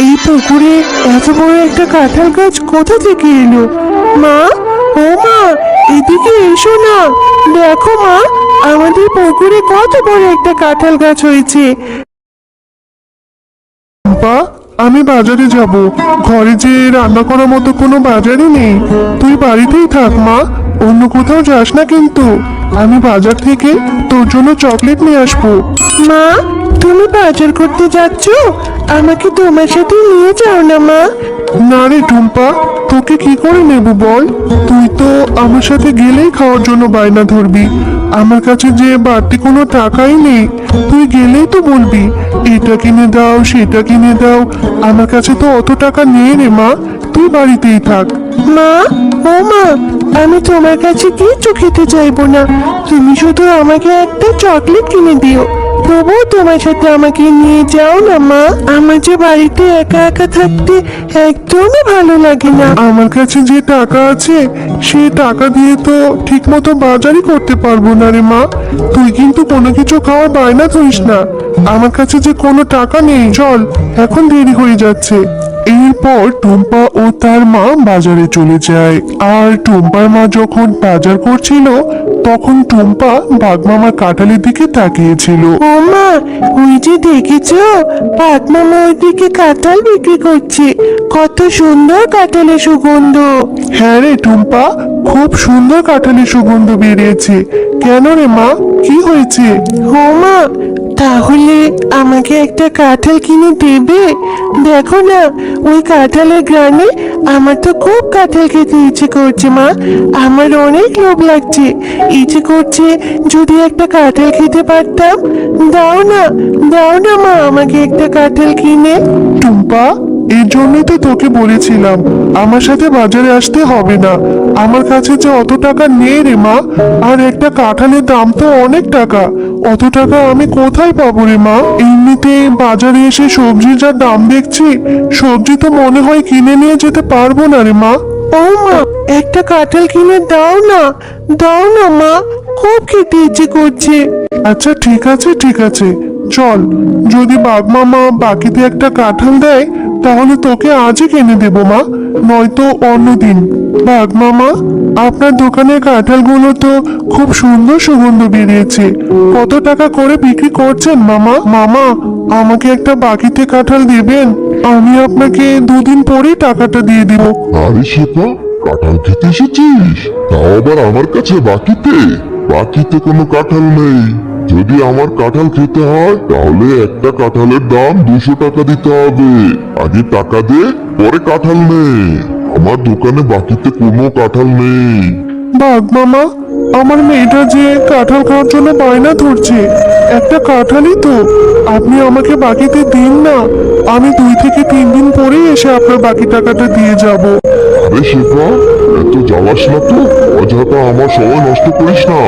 এই পুকুরে এত বড় একটা কাঁঠাল গাছ কোথা থেকে এলো? মা, ও মা, এদিকে এসো না। দেখো মা, আমাদের পুকুরে কত বড় একটা কাঁঠাল গাছ হয়েছে। বা, আমি বাজারে যাব। ঘরে যে রান্না করার মতো কোনো বাজারই নেই। তুই বাড়িতেই থাক মা, অন্য কোথাও যাস না কিন্তু। আমি বাজার থেকে তোর জন্য চকলেট নিয়ে আসবো। মা, তুমি বাজার করতে যাচ্ছ? আমাকে তোমার সাথে নিয়ে যাও না মা। না রে টুম্পা, তোকে কি করে নেব বল? তুই তো আমার সাথে গেলেই খাওয়ার জন্য বায়না ধরবি। আমার কাছে যে বাড়তি কোনো টাকাই নেই। তুই গেলেই তো বলবি এটা কিনে দাও সেটা কিনে দাও। আমার কাছে তো অত টাকা নেই রে মা, তুই বাড়িতেই থাক। মা, ও মা, আমি তোমার কাছে কিছু খেতে চাইবো না। তুমি শুধু আমাকে একটা চকলেট কিনে দিও। তবুও তোমার সাথে আমাকে নিয়ে যাও না মা। আমার যে বাড়িতে একা একা থাকতে একদমই ভালো লাগে না। আমার কাছে যে টাকা আছে সে টাকা দিয়ে তো ঠিক মতো বাজারই করতে পারবো না রে মা। তুই কিন্তু কোনো কিছু খাওয়ার বায়না ধরিস না। আমার কাছে যে কোনো টাকা নেই, চল, এখন দেরি হয়ে যাচ্ছে। এরপর টুম্পা ও তার মা বাজারে চলে যায়। আর টুম্পার মা যখন বাজার করছিল তখন টুম্পা বাঘমামার কাঁঠালের দিকে তাকিয়েছিল। ও মা, ওই যে দেখেছো, পাতমামা ওইদিকে কাঁঠাল বিক্রি করছে। কত সুন্দর কাঁঠালের সুগন্ধ। হ্যাঁ রে টুম্পা, খুব সুন্দর কাঁঠালের সুগন্ধ বেরিয়েছে। কেন রে মা, কি হয়েছে? ও মা, তাহলে আমাকে একটা কাঁঠাল কিনে দেবে? দেখো না, ওই কাঁঠালের গ্রামে আমার তো খুব কাঁঠাল খেতে ইচ্ছে করছে মা। আমার অনেক লোভ লাগছে, ইচ্ছে করছে যদি একটা কাঁঠাল খেতে পারতাম। দাও না, দাও না মা, আমাকে একটা কাঁঠাল কিনে। টুম্পা, এর জন্যই তো তোকে বলেছিলাম আমার সাথে বাজারে আসতে হবে না। আমার কাছে যে অত টাকা নেই রে মা, আর একটা কাঁঠালের দাম তো অনেক টাকা। অত টাকা আমি কোথায় পাবো রে মা? এমনিতে বাজারে এসে সবজির যা দাম দেখছি, সবজি তো মনে হয় কিনে নিয়ে যেতে পারবো না রে মা। ও মা, একটা কাঁঠাল কিনে দাও না, দাও না মা, খুব খেতে ইচ্ছে করছে। আচ্ছা ঠিক আছে ঠিক আছে, চল, যদি বাঘমামা বাকিতে একটা কাঁঠাল দেয় তাহলে তোকে আজই কিনে দেবো মা, নয়তো অন্যদিন। বাঘমামা, আপনার দোকানের কাঁঠালগুলো তো খুব সুন্দর সুগন্ধ বেরিয়েছে। কত টাকা করে বিক্রি করছেন মামা? মামা, আমাকে একটা বাকিতে কাঁঠাল দেবেন? আমি আপনাকে দুদিন পরেই টাকাটা দিয়ে দিব। আরে শেফা, কাঁঠাল খেতে এসেছিস? তাও আবার আমার কাছে বাকিতে? বাকিতে কোনো কাঁঠাল নেই। যদি আমার কাঁঠাল খেতে হয় তাহলে একটা কাঁঠালের দাম 200 টাকা দিতে হবে। আগে টাকা দে, পরে কাঁঠাল নে। আমার দোকানে বাকিতে কোনো কাঁঠাল নেই। বাঘমামা, আমার মেয়েটা যে কাঁঠাল খাওয়ার জন্য বায়না ধরছে, একটা কাঁঠালই তো। আপনি আমাকে বাকিতে দিন না, আমি 2 থেকে 3 দিন পরেই এসে আপনার বাকি টাকাটা দিয়ে যাব। আরে শেফা, এত জ্বালাস না তো, অযথা আমার সময় নষ্ট করিস না।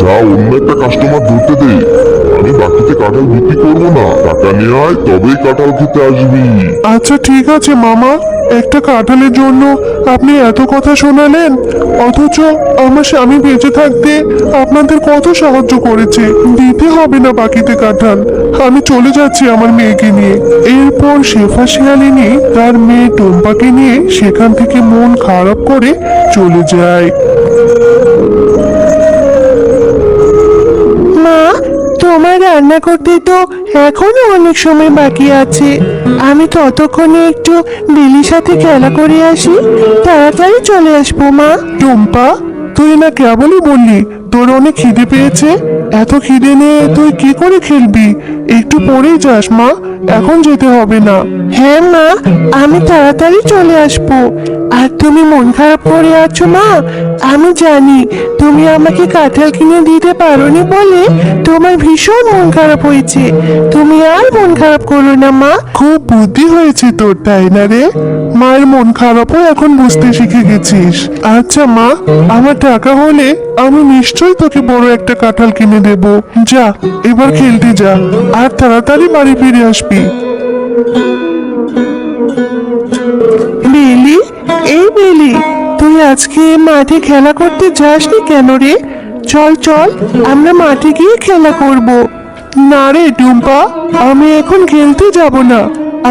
যা, অন্য একটা কাস্টমার ধরতে দে। আমি বাকিতে কাঁঠাল বিক্রি করবো না, টাকা নিয়ে আয়, তবেই কাঁঠাল খেতে আসবি। আচ্ছা ঠিক আছে মামা, একটা কাঁঠালের জন্য আপনি এত কথা শোনালেন, অথচ আমার স্বামী বেঁচে থাকতে আপনাদের কত সাহায্য করেছে। দিতে হবে না বাকিতে কাঁঠাল, আমি চলে যাচ্ছি আমার মেয়েকে নিয়ে। এরপর শেফা শিয়ালিনী তার মেয়ে টুম্পাকে নিয়ে সেখান থেকে মন খারাপ করে চলে যায়। মা, তোমার রান্না করতে তো এখনো অনেক সময় বাকি আছে। আমি ততক্ষণে একটু বিলির সাথে খেলা করে আসি, তাড়াতাড়ি চলে আসবো মা। টুম্পা, তুই না কেবলই বললি তোর অনেক খিদে পেয়েছে। এত খিদে নিয়ে তুই কি করে খেলবি? একটু পরেই যাস মা, এখন যেতে হবে না। হ্যাঁ মা, আমি তাড়াতাড়ি চলে আসবো। আর তুমি মন খারাপ করে আছো মা, আমি জানি তুমি আমাকে কাঁঠাল কিনে দিতে পারোনি বলে তোমার ভীষণ মন খারাপ হয়েছে। তুমি আর মন খারাপ করো না মা। খুব বুদ্ধি হয়েছে তোর, তাই না রে? মায়ের মন খারাপও এখন বুঝতে শিখে গেছিস। আচ্ছা মা, আমার টাকা হলে আমি নিশ্চয়ই তোকে বড় একটা কাঁঠাল কিনে দেব। যা, এবার খেলতে যা, আর তাড়াতাড়ি বাড়ি ফিরে আসবি। বেলি, এই বেলি, তুই আজকে মাঠে খেলা করতে যাসনি কেন রে? চল চল, আমরা মাঠে গিয়ে খেলা করব। না রে টুম্পা, আমি এখন খেলতে যাব না।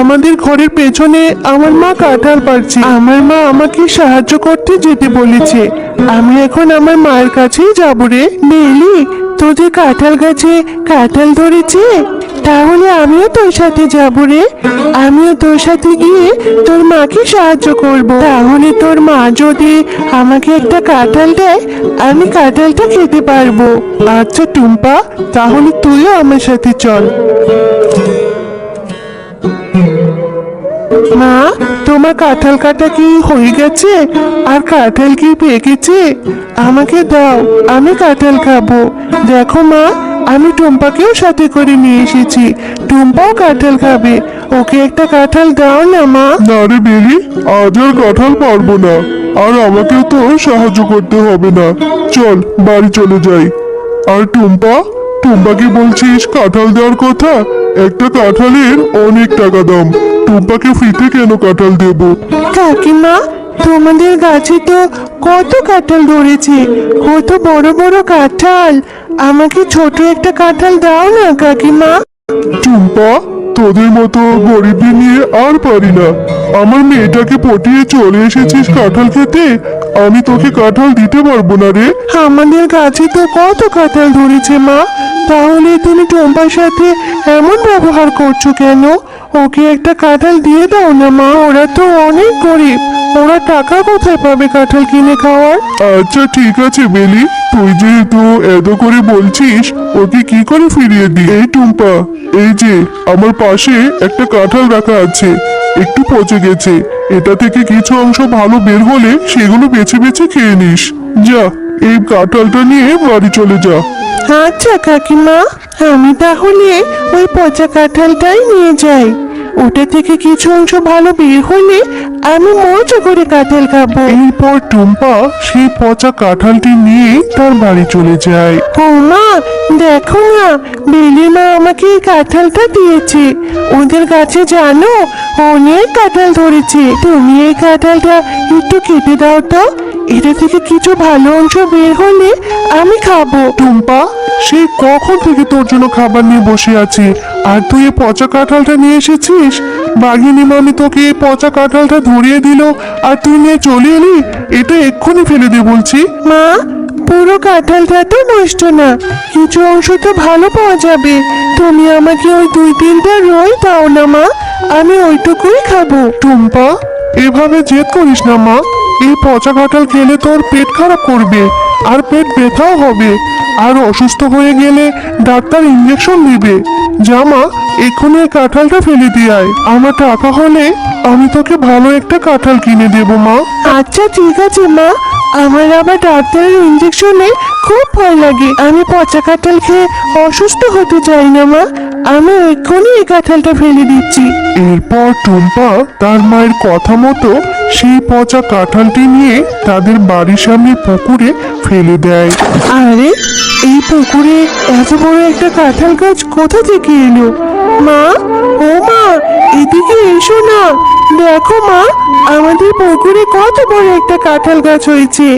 আমাদের ঘরের পেছনে আমার মা কাঁঠাল পাড়ছে। আমার মা আমাকে সাহায্য করতে যেতে বলেছে। আমি এখন আমার মায়ের কাছেই যাবো রে। বেলি, তোদের কাঁঠাল গাছে কাঁঠাল ধরেছে? তাহলে আমিও তোর সাথে যাব রে। আমিও তোর সাথে গিয়ে তোর মাকে সাহায্য করব। তাহলে তোর মা যদি আমাকে একটা কাঁঠাল দেয়, আমি কাঁঠালটা খেতে পারবো। আচ্ছা টুম্পা, তাহলে তুইও আমার সাথে চল। মা, তোমার কাঁঠাল কাটা কি হয়ে গেছে? আর কাঁঠাল কি পেকেছে? আমাকে দাও, আমি কাঁঠাল খাবো। দেখো মা, আমি টুম্পাকেও সাথে করে নিয়ে এসেছি। টুম্পাও কাঁঠাল খাবে। ওকে একটা কাঁঠাল দাও না মা। না রে বেলি, আজ আর কাঁঠাল পারবো না। আর আমাকেও তো সাহায্য করতে হবে না। চল বাড়ি চলে যাই। আর টুম্পা, টুম্পাকে বলছিস কাঁঠাল দেওয়ার কথা? একটা কাঁঠালের অনেক টাকা দাম। টুম্পাকে ফ্রিতে কেন কাঁঠাল দেবো? কাকিমা, তোমাদের গাছে তো কত কাঁঠাল ধরেছে, কত বড় বড় কাঁঠাল। আমাকে ছোট একটা কাঁঠাল দাও না কাকিমা। টুম্পা, তোদের মতো গরিবদের নিয়ে আর পারি না। আমার মেয়েটাকে পটিয়ে চলে এসেছিস কাঁঠাল খেতে। আমি তোকে কাঁঠাল দিতে পারবো না রে। আমাদের গাছে তো কত কাঁঠাল ধরেছে মা, তাহলে তুমি টম্পার সাথে এমন ব্যবহার করছো কেন? ওকে একটা কাঁঠাল দিয়ে দাও না মা, ওরা তো অনেক গরিব। ওরা টাকা কোথায় পাবে কাঁঠাল কিনে খাওয়ার? আচ্ছা ঠিক আছে বেলি, তুই যেহেতু এত করে বলছিস, ওকে কি করে ফিরিয়ে দি? এই টুম্পা, এই যে আমার পাশে একটা কাঁঠাল রাখা আছে, একটু পচে গেছে। এটা থেকে কিছু অংশ ভালো বের হলে সেগুলো বেছে বেছে খেয়ে নিস। যা, এই কাঁঠালটা নিয়ে বাড়ি চলে যা। আচ্ছা কাকিমা, আমি তাহলে ওই পচা কাঁঠালটাই নিয়ে যাই। ওটা থেকে কিছু অংশ ভালো বের হলে আমি মজা করে কাঁঠাল খাবো। এরপর টুম্পা সেই পচা কাঁঠালটি নিয়ে তার বাড়ি চলে যায়। ও মা, দেখো না, বেলি মা আমাকে এই কাঁঠালটা দিয়েছে। ওদের গাছে জানো অনেক কাঁঠাল ধরেছে। তুমি এই কাঁঠালটা একটু কেটে দাও তো, এটা থেকে কিছু ভালো অংশ বের হলে আমি খাবো। টুম্পা, সে কখন থেকে তোর জন্য খাবার নিয়ে বসে আছে, আর তুই এই পচা কাঁঠালটা নিয়ে এসেছিস? বাঘিনী মামি তোকে এই পচা কাঁঠালটা ধরিয়ে দিল, আর তুই নিয়ে চলে এলি? এটা এক্ষুনি ফেলে দে বলছি। মা, পুরো কাঁঠালটা তো নষ্ট না, কিছু অংশ তো ভালো পাওয়া যাবে। তুমি আমাকে ওই 2-3টা রই দাও না মা, আমি ওইটুকুই খাবো। টুম্পা, এভাবে জেদ করিস না মা। এই পচা কাঁঠাল খেলে তোর পেট খারাপ করবে, আর পেট ব্যথাও হবে, আর অসুস্থ হয়ে গেলে ডাক্তার ইঞ্জেকশন দিবে। যা মা, এক্ষুনি এই কাঁঠালটা ফেলে দিয়ে আয়। আমার টাকা হলে আমি তোকে ভালো একটা কাঁঠাল কিনে দেবো মা। আচ্ছা ঠিক আছে মা, আমার আবার ডাক্তারের ইঞ্জেকশনে খুব ভয় লাগে। আমি পচা কাঁঠাল খেয়ে অসুস্থ হতে চাই না মা, আমি এক্ষুনি এই কাঁঠালটা ফেলে দিচ্ছি। এরপর টুম্পা তার মায়ের কথা মতো সেই পচা কাঁঠালটি নিয়ে তাদের বাড়ির সামনে পুকুরে ফেলে দেয়। আরে, এই পুকুরে এত বড় একটা কাঁঠাল গাছ কোথা থেকে এলো? মা, ও মা, এদিকে এসো না। দেখো মা, আমাদের পুকুরে কত বড় একটা কাঁঠাল গাছ হয়েছে।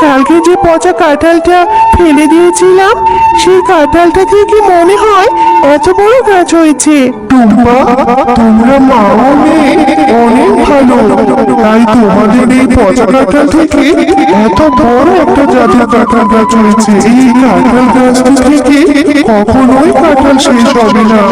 কালকে যে পচা কাঁঠালটা ফেলে দিয়েছিলাম, সেই কাঁঠালটা থেকে মনে হয় এত বড় গাছ হয়েছে। টুম্পা, তোমরা মা ও মেয়ে অনেক ভালো, তাই তোমাদের এই পচা কাঁঠাল থেকে এত বড় একটা জাতের কাঁঠাল গাছ হয়েছে। এই কাঁঠাল গাছ থেকে কখনোই কাঁঠাল শেষ হবে না।